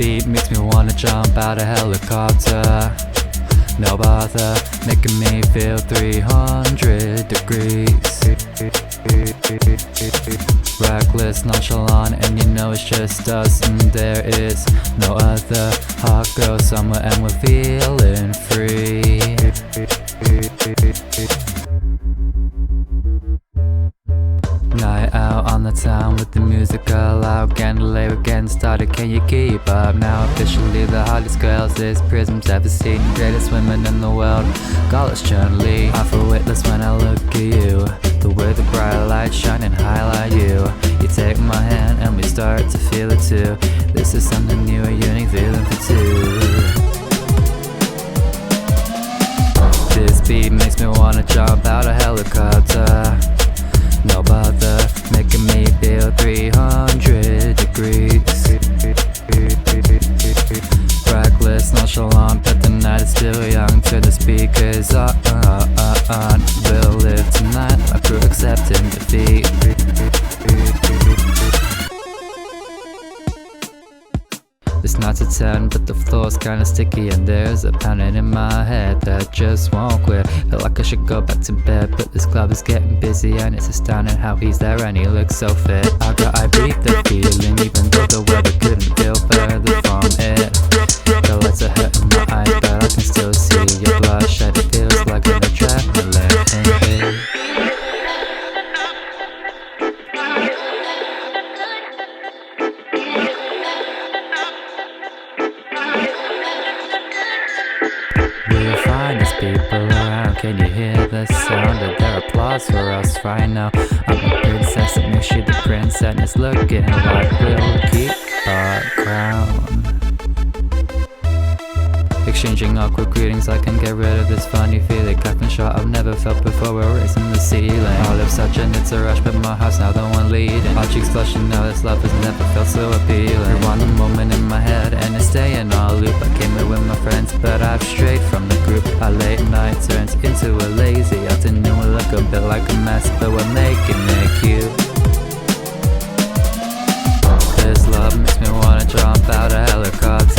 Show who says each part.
Speaker 1: beat makes me wanna jump out a helicopter. No bother, making me feel 300 degrees. Reckless, nonchalant, and you know it's just us, and there is no other hot girl somewhere, and we're feeling free. Night out on the town with the music loud, candlelight again started, can you keep up? Now officially the hottest girls this Pryzm's ever seen, greatest women in the world, call us chun-li. I feel weightless when I look at you, the way the bright lights shine and highlight you. You take my hand and we start to feel it too. This is something new, a unique feeling for two. This beat makes me wanna jump out a helicopter. No bother, making me feel 300 degrees. Reckless, nonchalant, but the night is still young. Turn the speakers on. We'll live tonight, my crew accepting defeat. This night's a 10, but the floor's kinda sticky, and there's a pounding in my head that just won't quit. Feel like I should go back to bed, but this club is getting busy, and it's astounding how he's there and he looks so fit. I beat the feeling, even though the weather couldn't feel further from it. The lights are hurting my eyes, but I can still see your bloodshot. It feels like an adrenaline. We're the finest people around. Can you hear the sound of their applause for us right now? I'm a princess that makes you the prince, and it's looking like we'll keep our crown. Exchanging awkward greetings, I can get rid of this funny feeling. Captain shot I've never felt before, we're raising the ceiling. Our lips touching, it's a rush, but my heart's now the one leading. Our cheeks flushing, now this love has never felt so appealing. Rewind the moment in my head, and it's staying all loop. I came here with my friends, but I've strayed from the group. Our late night turns into a lazy afternoon. We look a bit like a mess, but we're making it cute. This love makes me wanna jump out a helicopter.